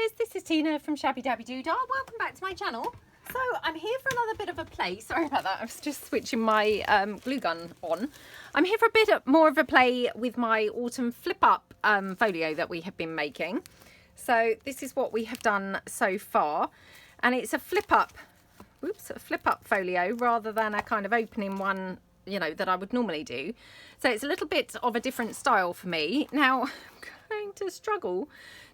guys, this is Tina from Shabbydabbydoodah. Welcome back to my channel. So I'm here for another bit of a play. Sorry about that, I was just switching my glue gun on. I'm here for a bit more of a play with my autumn flip up folio that we have been making. So this is what we have done so far, and it's a flip up folio rather than a kind of opening one, you know, that I would normally do. So it's a little bit of a different style for me. Now I'm going to struggle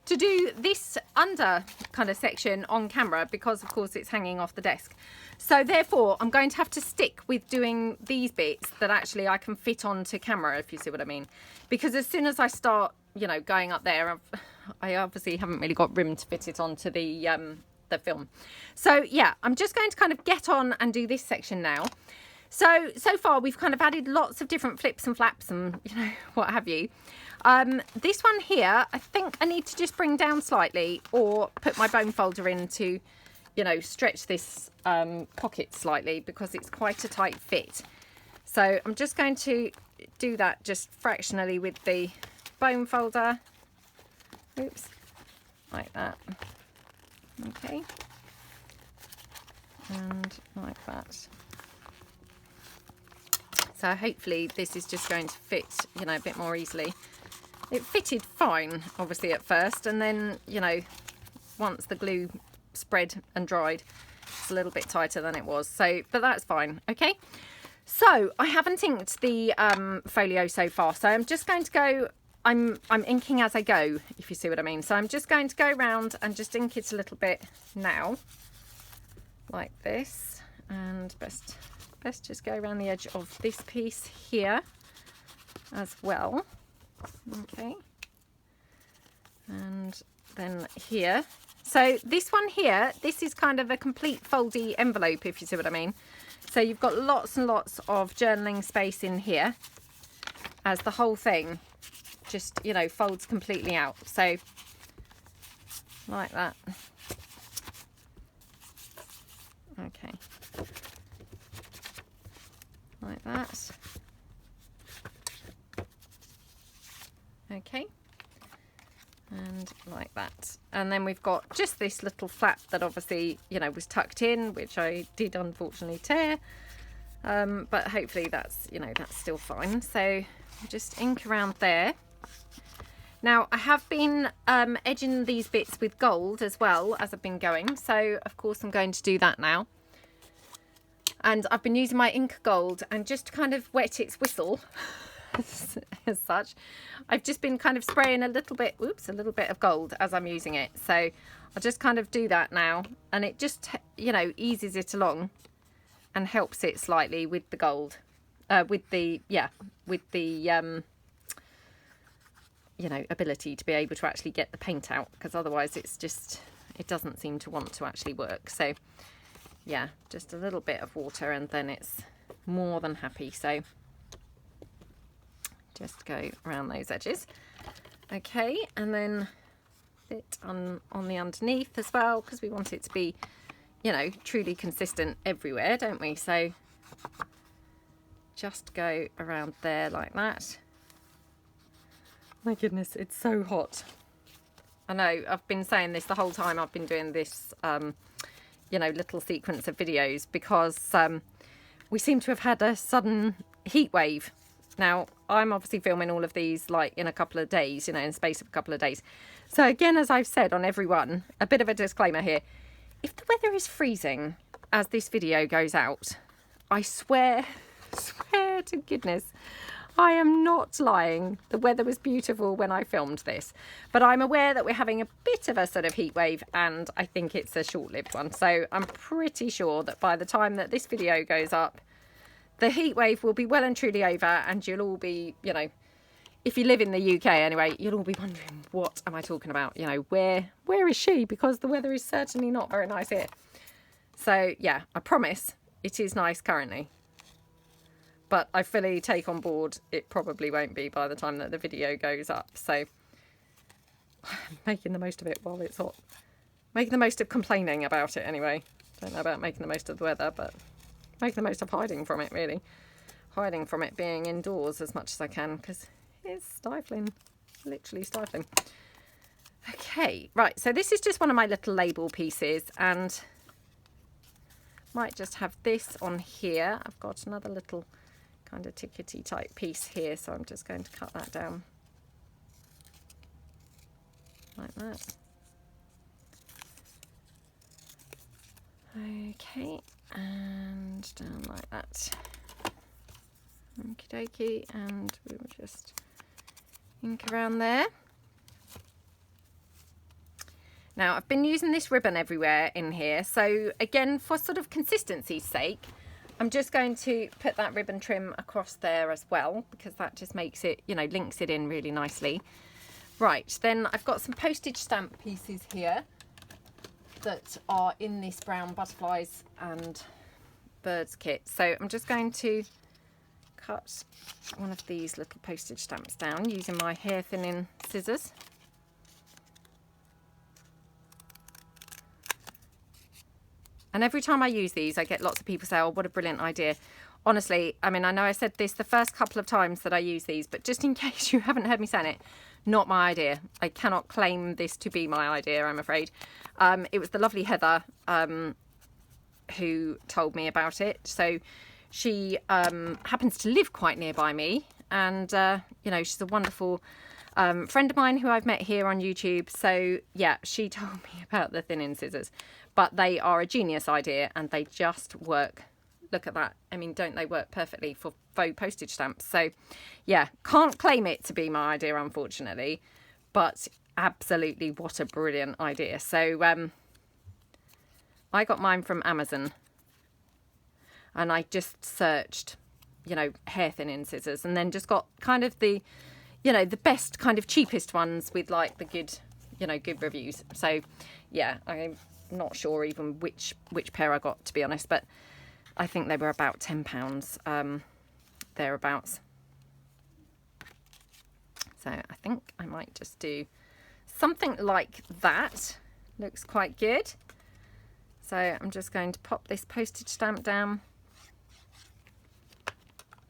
to do this under kind of section on camera because of course it's hanging off the desk. So therefore I'm going to have to stick with doing these bits that actually I can fit onto camera, if you see what I mean. Because as soon as I start, you know, going up there, I obviously haven't really got room to fit it onto the film. So yeah, I'm just going to kind of get on and do this section now. So far we've kind of added lots of different flips and flaps and, you know, what have you. This one here, I think I need to just bring down slightly or put my bone folder in to, you know, stretch this pocket slightly because it's quite a tight fit. So I'm just going to do that just fractionally with the bone folder. Oops, like that. Okay. And like that. So hopefully this is just going to fit, you know, a bit more easily. It fitted fine, obviously, at first. And then, you know, once the glue spread and dried, it's a little bit tighter than it was. So, but that's fine. Okay. So I haven't inked the folio so far. So I'm just going to go, I'm inking as I go, if you see what I mean. So I'm just going to go around and just ink it a little bit now. Like this. And best just go around the edge of this piece here as well. Okay, and then here. So this one here, this is kind of a complete foldy envelope, if you see what I mean. So you've got lots and lots of journaling space in here as the whole thing just, you know, folds completely out. So like that. Okay. Like that. Okay, and like that. And then we've got just this little flap that obviously, you know, was tucked in, which I did unfortunately tear, but hopefully that's, you know, that's still fine. So just ink around there. Now I have been edging these bits with gold as well as I've been going, so of course I'm going to do that now. And I've been using my ink gold, and just to kind of wet its whistle as such, I've just been kind of spraying a little bit of gold as I'm using it. So I'll just kind of do that now, and it just, you know, eases it along and helps it slightly with the gold, with the you know, ability to be able to actually get the paint out, because otherwise it's just, it doesn't seem to want to actually work. So yeah, just a little bit of water and then it's more than happy. So just go around those edges. Okay, and then a bit on the underneath as well, because we want it to be, you know, truly consistent everywhere, don't we? So just go around there like that. My goodness, it's so hot. I know, I've been saying this the whole time I've been doing this you know, little sequence of videos, because we seem to have had a sudden heat wave. Now, I'm obviously filming all of these like in a couple of days, you know, in the space of a couple of days. So again, as I've said on every one, a bit of a disclaimer here. If the weather is freezing as this video goes out, I swear to goodness, I am not lying. The weather was beautiful when I filmed this, but I'm aware that we're having a bit of a sort of heat wave, and I think it's a short-lived one. So I'm pretty sure that by the time that this video goes up, the heat wave will be well and truly over, and you'll all be, you know, if you live in the UK anyway, you'll all be wondering, what am I talking about? You know, where is she? Because the weather is certainly not very nice here. So yeah, I promise it is nice currently. But I fully take on board it probably won't be by the time that the video goes up. So I'm making the most of it while it's hot. Making the most of complaining about it anyway. Don't know about making the most of the weather, but making the most of hiding from it, really. Hiding from it being indoors as much as I can, because it's stifling. Literally stifling. Okay, right, so this is just one of my little label pieces, and might just have this on here. I've got another little kind of tickety type piece here, so I'm just going to cut that down like that. Okay, and down like that. Okie dokie, and we'll just ink around there. Now, I've been using this ribbon everywhere in here, so again, for sort of consistency's sake, I'm just going to put that ribbon trim across there as well, because that just makes it, you know, links it in really nicely. Right, then I've got some postage stamp pieces here that are in this brown butterflies and birds kit. So I'm just going to cut one of these little postage stamps down using my hair thinning scissors. And every time I use these, I get lots of people say, oh, what a brilliant idea. Honestly, I mean, I know I said this the first couple of times that I use these, but just in case you haven't heard me saying it, not my idea. I cannot claim this to be my idea, I'm afraid. It was the lovely Heather who told me about it. So she happens to live quite nearby me, and, you know, she's a wonderful friend of mine who I've met here on YouTube. So, yeah, she told me about the thinning scissors. But they are a genius idea, and they just work. Look at that. I mean, don't they work perfectly for faux postage stamps? So, yeah, can't claim it to be my idea, unfortunately. But absolutely, what a brilliant idea. So, I got mine from Amazon. And I just searched, you know, hair thinning scissors. And then just got kind of the, you know, the best kind of cheapest ones with, like, the good, you know, good reviews. So, yeah, I'm not sure even which pair I got, to be honest, but I think they were about £10 thereabouts. So I think I might just do something like that. Looks quite good. So I'm just going to pop this postage stamp down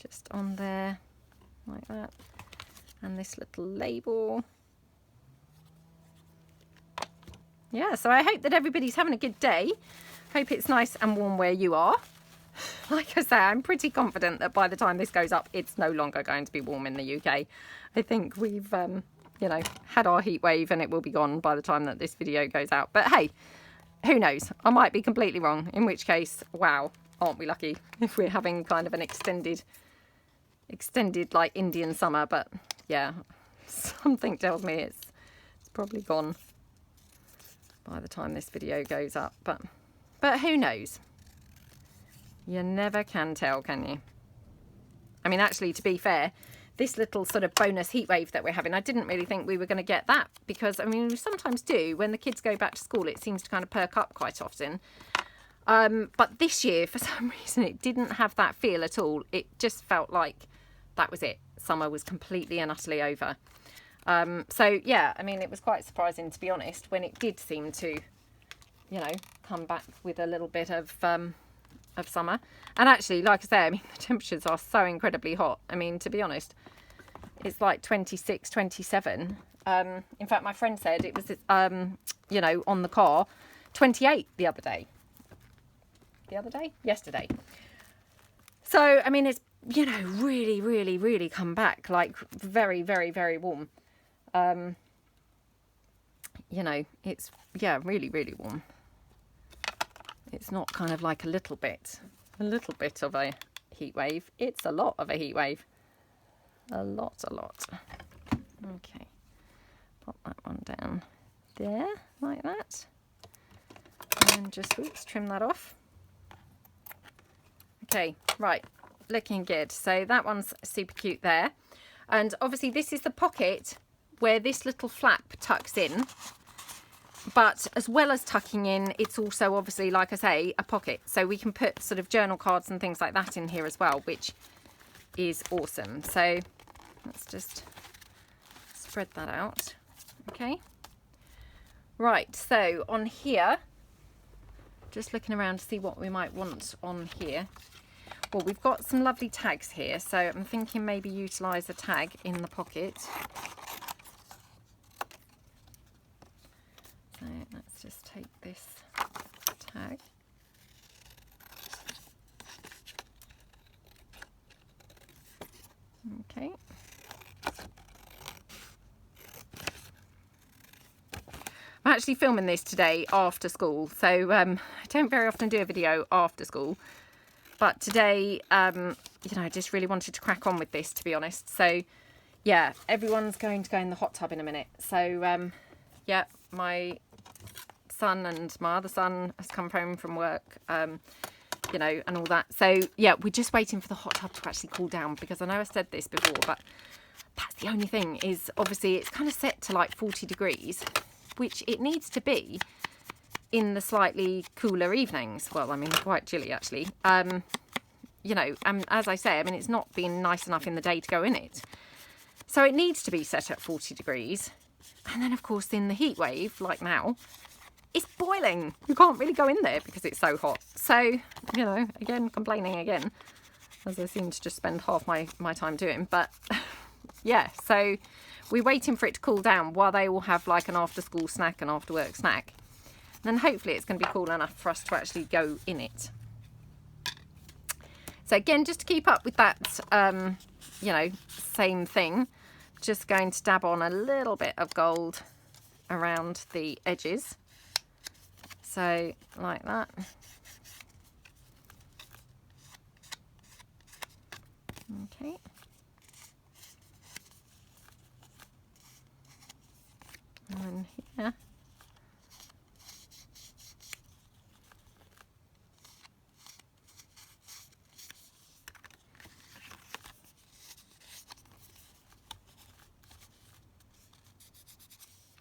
just on there like that, and this little label. Yeah, so I hope that everybody's having a good day. Hope it's nice and warm where you are. Like I say, I'm pretty confident that by the time this goes up, it's no longer going to be warm in the UK. I think we've, you know, had our heat wave, and it will be gone by the time that this video goes out. But hey, who knows? I might be completely wrong, in which case, wow, aren't we lucky if we're having kind of an extended like Indian summer. But yeah, something tells me it's probably gone by the time this video goes up, but who knows? You never can tell, can you? I mean, actually, to be fair, this little sort of bonus heat wave that we're having, I didn't really think we were going to get that, because I mean, we sometimes do when the kids go back to school. It seems to kind of perk up quite often, but this year for some reason it didn't have that feel at all. It just felt like that was it. Summer was completely and utterly over. So yeah, I mean, it was quite surprising, to be honest, when it did seem to, you know, come back with a little bit of summer. And actually, like I say, I mean, the temperatures are so incredibly hot. I mean, to be honest, it's like 26, 27. In fact, my friend said it was, you know, on the car, 28 the other day. Yesterday. So, I mean, it's, you know, really, really, really come back, like very, very, very warm. You know, it's, yeah, really, really warm. It's not kind of like a little bit of a heat wave. It's a lot of a heat wave. A lot. Okay. Pop that one down there, like that. And just, oops, trim that off. Okay, right. Looking good. So that one's super cute there. And obviously this is the pocket where this little flap tucks in. But as well as tucking in, it's also obviously, like I say, a pocket. So we can put sort of journal cards and things like that in here as well, which is awesome. So let's just spread that out. Okay. Right, so on here, just looking around to see what we might want on here. Well, we've got some lovely tags here, so I'm thinking maybe utilise a tag in the pocket. So let's just take this tag. Okay. I'm actually filming this today after school, so I don't very often do a video after school, but today, you know, I just really wanted to crack on with this, to be honest. So yeah, everyone's going to go in the hot tub in a minute. So yeah, my son and my other son has come home from work, you know, and all that. So yeah, we're just waiting for the hot tub to actually cool down, because I know I said this before, but that's the only thing, is obviously it's kind of set to like 40 degrees, which it needs to be in the slightly cooler evenings. Well, I mean, quite chilly actually. You know, and as I say, I mean, it's not been nice enough in the day to go in it. So it needs to be set at 40 degrees. And then of course in the heat wave, like now, it's boiling. You can't really go in there because it's so hot. So, you know, again, complaining again, as I seem to just spend half my time doing. But yeah, so we're waiting for it to cool down while they all have like an after school snack and after work snack. And then hopefully it's going to be cool enough for us to actually go in it. So again, just to keep up with that, you know, same thing, just going to dab on a little bit of gold around the edges. So like that. Okay. And then here.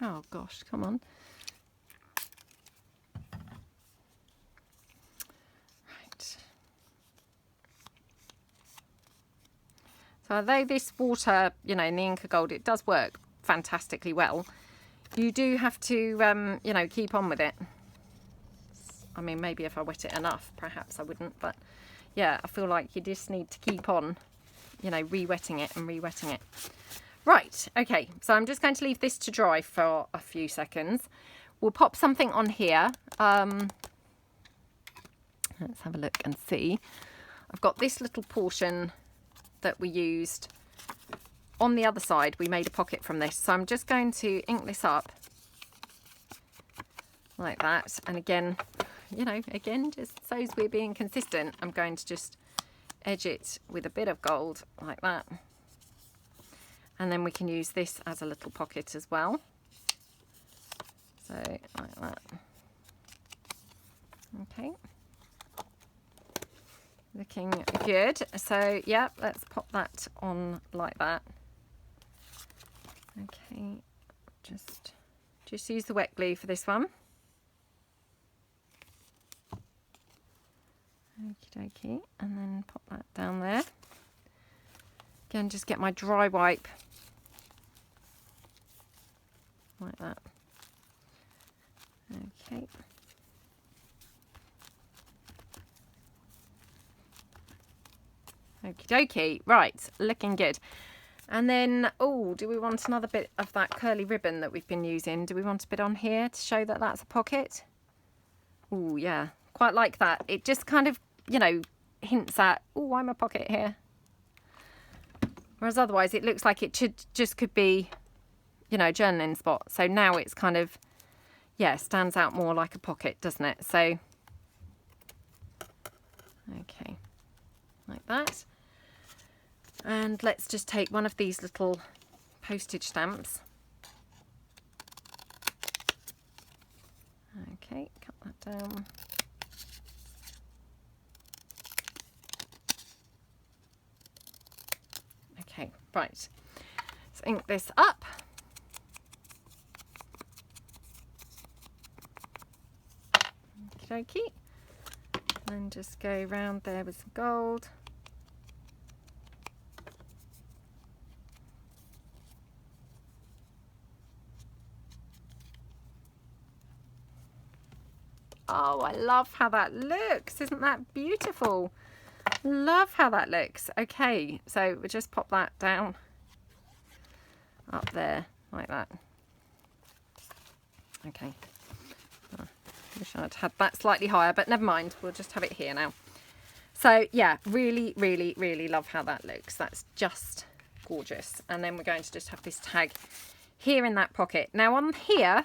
Oh gosh, come on. Right. So although this water, you know, in the Inca Gold, it does work fantastically well, you do have to, you know, keep on with it. I mean, maybe if I wet it enough, perhaps I wouldn't, but yeah, I feel like you just need to keep on, you know, re-wetting it and re-wetting it. Right, okay, so I'm just going to leave this to dry for a few seconds. We'll pop something on here. Let's have a look and see. I've got this little portion that we used on the other side. We made a pocket from this, so I'm just going to ink this up like that. And again, you know, again, just so as we're being consistent, I'm going to just edge it with a bit of gold like that. And then we can use this as a little pocket as well. So like that. Okay. Looking good. So yeah, let's pop that on like that. Okay. Just use the wet glue for this one. Okie dokie. And then pop that down there. Again, just get my dry wipe like that. Okay. Okie dokie. Right, looking good. And then, oh, do we want another bit of that curly ribbon that we've been using? Do we want a bit on here to show that that's a pocket? Oh, yeah, quite like that. It just kind of, you know, hints at, oh, I'm a pocket here. Whereas otherwise it looks like it could be, you know, journaling spot. So now it's kind of, yeah, stands out more like a pocket, doesn't it? So, okay, like that. And let's just take one of these little postage stamps. Okay, cut that down. Okay, right. Let's ink this up. Okie dokie. And just go around there with some gold. Oh, I love how that looks. Isn't that beautiful? Love how that looks. Okay, so we'll just pop that down up there like that. Okay, Wish I'd had that slightly higher, but never mind. We'll just have it here now. So yeah, really, really, really love how that looks. That's just gorgeous. And then we're going to just have this tag here in that pocket. Now on here,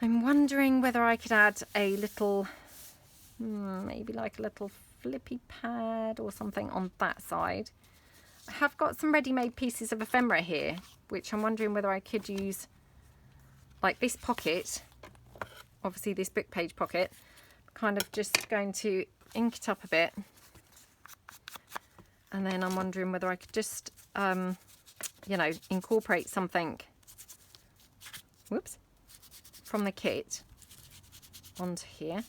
I'm wondering whether I could add a little, maybe like a little flippy pad or something on that side. I have got some ready-made pieces of ephemera here, which I'm wondering whether I could use like this pocket, obviously this book page pocket, kind of just going to ink it up a bit. And then I'm wondering whether I could just, you know, incorporate something, whoops, from the kit onto here.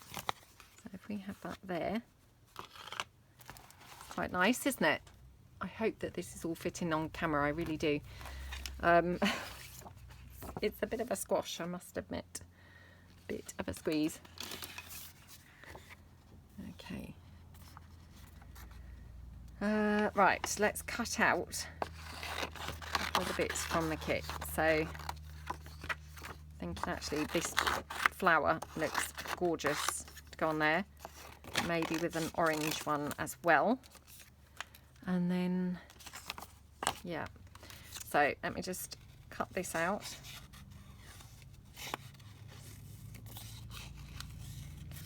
So if we have that there, quite nice, isn't it? I hope that this is all fitting on camera, I really do. It's a bit of a squash, I must admit. Bit of a squeeze. Okay. Right, let's cut out all the bits from the kit. So I think actually this flower looks gorgeous to go on there. Maybe with an orange one as well. And then, yeah. So let me just cut this out.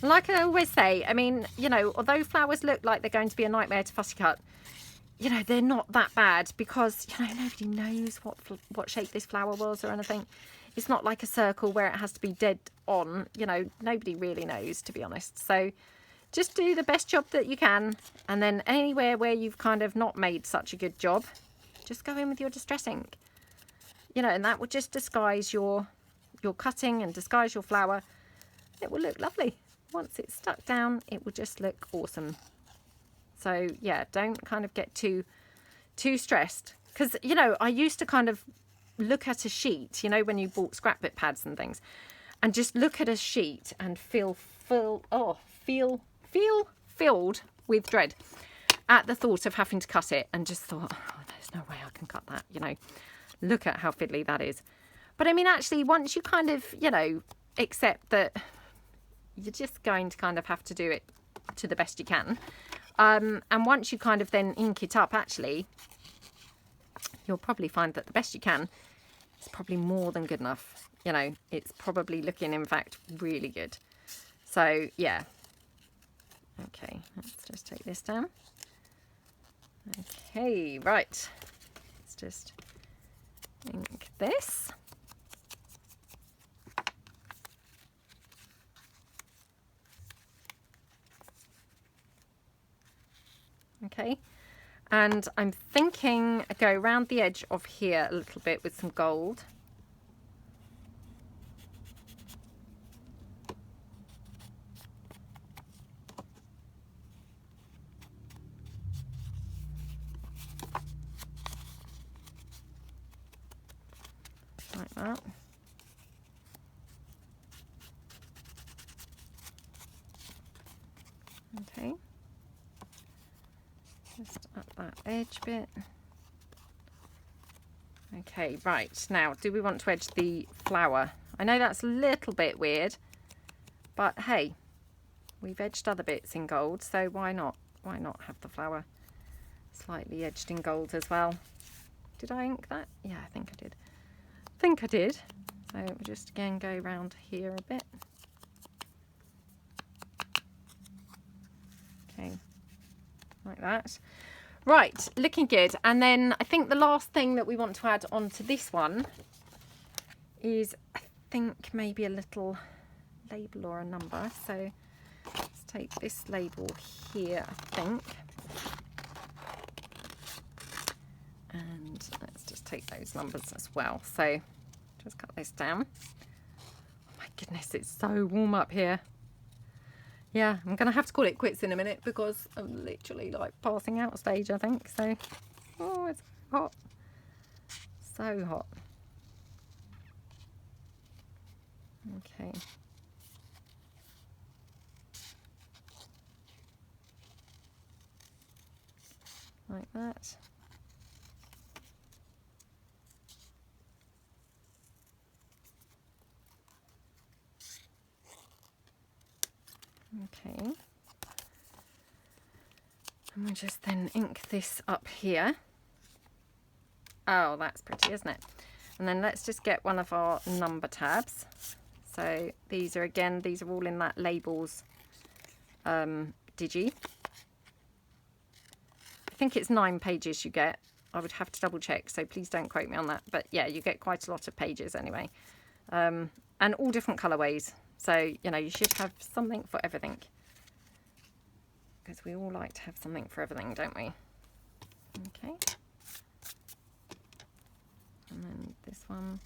Like I always say, I mean, you know, although flowers look like they're going to be a nightmare to fussy cut, you know, they're not that bad because, you know, nobody knows what shape this flower was or anything. It's not like a circle where it has to be dead on, you know, nobody really knows, to be honest. So just do the best job that you can. And then anywhere where you've kind of not made such a good job, just go in with your distress ink. You know, and that will just disguise your cutting and disguise your flower. It will look lovely. Once it's stuck down, it will just look awesome. So yeah, don't kind of get too stressed. Because, you know, I used to kind of look at a sheet, you know, when you bought scrapbook pads and things, and just look at a sheet and feel filled with dread at the thought of having to cut it, and just thought, oh, there's no way I can cut that, you know, look at how fiddly that is. But I mean, actually, once you kind of, you know, accept that you're just going to kind of have to do it to the best you can, and once you kind of then ink it up, actually you'll probably find that the best you can is probably more than good enough. You know, it's probably looking, in fact, really good. So yeah. Okay, let's just take this down. Okay, right, let's just ink this. Okay, and I'm thinking I go around the edge of here a little bit with some gold. Like that. Okay. Just up that edge bit. Okay, right, now do we want to edge the flower? I know that's a little bit weird, but hey, we've edged other bits in gold, so why not have the flower slightly edged in gold as well? Did I ink that? Yeah, I think I did. So we'll just again go around here a bit. Okay, like that. Right, looking good. And then I think the last thing that we want to add onto this one is, I think, maybe a little label or a number. So let's take this label here, I think. And let's just take those numbers as well. So just cut this down. Oh my goodness, it's so warm up here. Yeah, I'm going to have to call it quits in a minute because I'm literally like passing out stage, I think. So, oh, it's hot. So hot. Okay. Like that. Okay. And we'll just then ink this up here. Oh, that's pretty, isn't it? And then let's just get one of our number tabs. So these are, again, these are all in that labels digi. I think it's 9 pages you get. I would have to double check, so please don't quote me on that. But yeah, you get quite a lot of pages anyway. And all different colourways. So, you know, you should have something for everything. Because we all like to have something for everything, don't we? Okay. And then this one.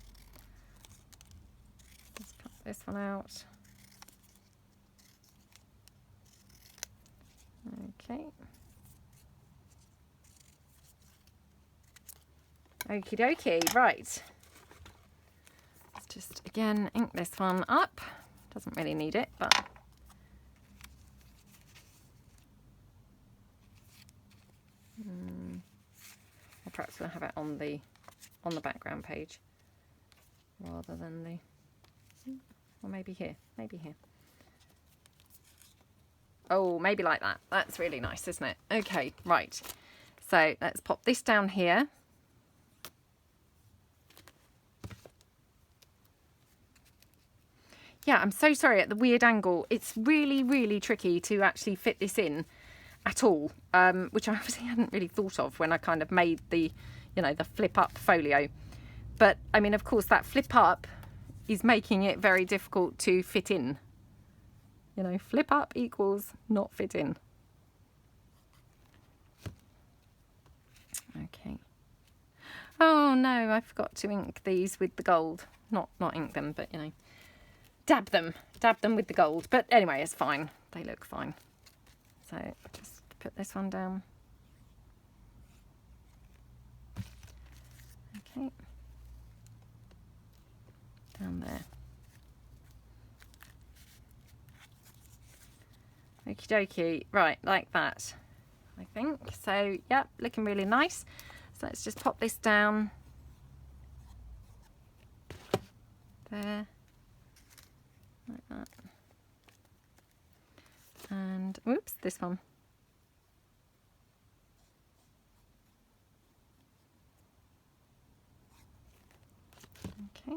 Let's cut this one out. Okay. Okie dokie, right. Let's just again ink this one up. Doesn't really need it, but perhaps we'll have it on the background page rather than the, or maybe here, maybe here. Oh, maybe like that. That's really nice, isn't it? Okay, right. So let's pop this down here. Yeah, I'm so sorry at the weird angle. It's really, really tricky to actually fit this in at all, which I obviously hadn't really thought of when I kind of made the, you know, the flip up folio. But I mean, of course, that flip up is making it very difficult to fit in. You know, flip up equals not fit in. Okay. Oh no, I forgot to ink these with the gold. Not ink them, but you know, dab them with the gold. But anyway, it's fine. They look fine. So just put this one down. Okay. Down there. Okie dokie. Right, like that, I think. So, yep, looking really nice. So let's just pop this down. There. Like that. And, whoops, this one. Okay.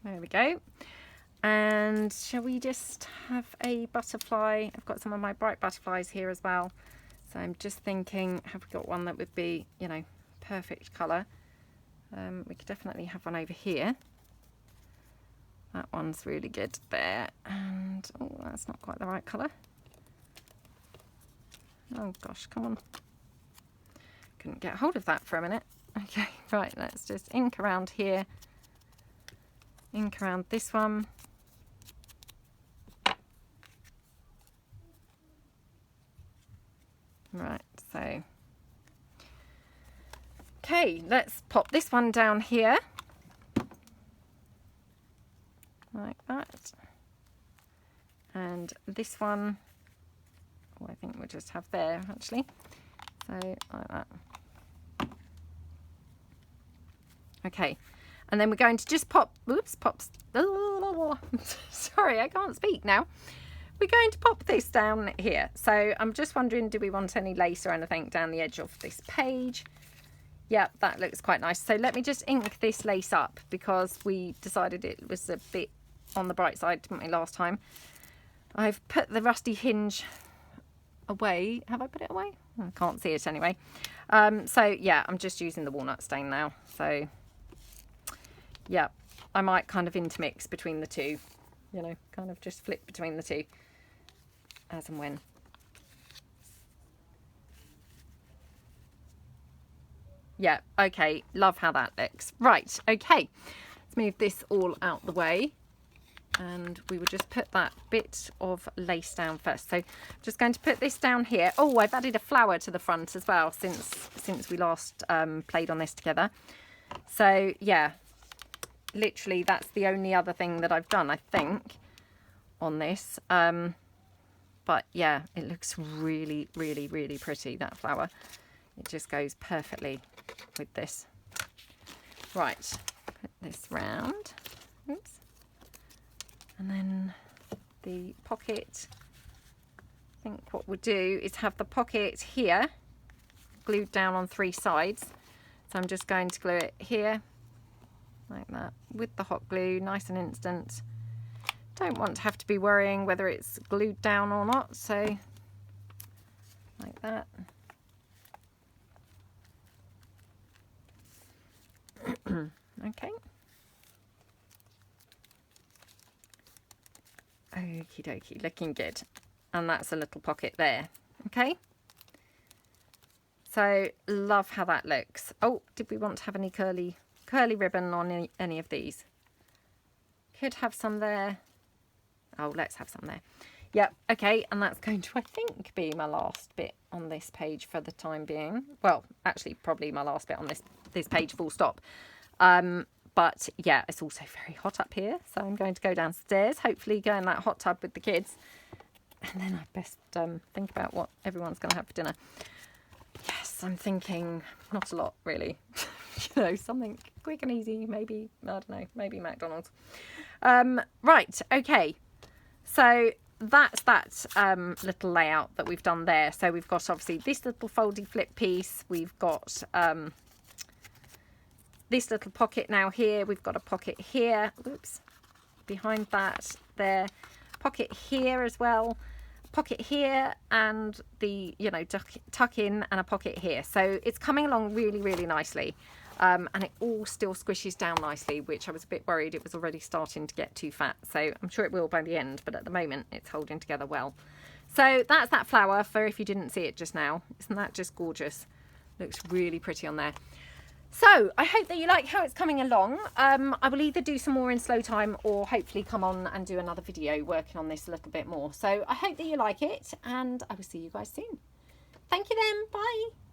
There we go. And shall we just have a butterfly? I've got some of my bright butterflies here as well. So I'm just thinking, have we got one that would be, you know, perfect colour? We could definitely have one over here. That one's really good there. And, oh, that's not quite the right colour. Oh gosh, come on. Couldn't get hold of that for a minute. Okay, right, let's just ink around here. Ink around this one. Right, so. Okay, let's pop this one down here. Like that. And this one, oh, I think we'll just have there actually. So, like that. Okay. And then we're going to just pop, oops, sorry, I can't speak now. We're going to pop this down here. So I'm just wondering, do we want any lace or anything down the edge of this page? Yep, that looks quite nice. So let me just ink this lace up because we decided it was a bit on the bright side, didn't we, last time? I've put the rusty hinge away. Have I put it away? I can't see it anyway. So yeah, I'm just using the walnut stain now. So yeah, I might kind of intermix between the two, you know, kind of just flip between the two as and when. Yeah, okay, love how that looks. Right, okay, let's move this all out the way. And we will just put that bit of lace down first. So I'm just going to put this down here. Oh, I've added a flower to the front as well since we last played on this together. So yeah, literally that's the only other thing that I've done, I think, on this. But yeah, it looks really, really, really pretty, that flower. It just goes perfectly with this. Right, put this round. Oops. And then the pocket, I think what we'll do is have the pocket here glued down on 3 sides. So I'm just going to glue it here like that with the hot glue, nice and instant. Don't want to have to be worrying whether it's glued down or not, so like that. Okay. Okie dokie, looking good. And that's a little pocket there. Okay. So love how that looks. Oh, did we want to have any curly ribbon on any of these? Could have some there. Oh, let's have some there. Yep, okay, and that's going to, I think, be my last bit on this page for the time being. Well, actually, probably my last bit on this page, full stop. But yeah, it's also very hot up here, so I'm going to go downstairs, hopefully go in that hot tub with the kids. And then I best think about what everyone's going to have for dinner. Yes, I'm thinking not a lot, really. You know, something quick and easy, maybe, I don't know, maybe McDonald's. Right, okay. So that's that little layout that we've done there. So we've got obviously this little foldy flip piece. We've got this little pocket now here. We've got a pocket here. Oops. Behind that there. Pocket here as well. Pocket here and the, you know, tuck in and a pocket here. So it's coming along really, really nicely. And it all still squishes down nicely, which I was a bit worried it was already starting to get too fat. So I'm sure it will by the end, but at the moment it's holding together well. So that's that flower for if you didn't see it just now. Isn't that just gorgeous? Looks really pretty on there. So I hope that you like how it's coming along. I will either do some more in slow time or hopefully come on and do another video working on this a little bit more. So I hope that you like it and I will see you guys soon. Thank you then. Bye.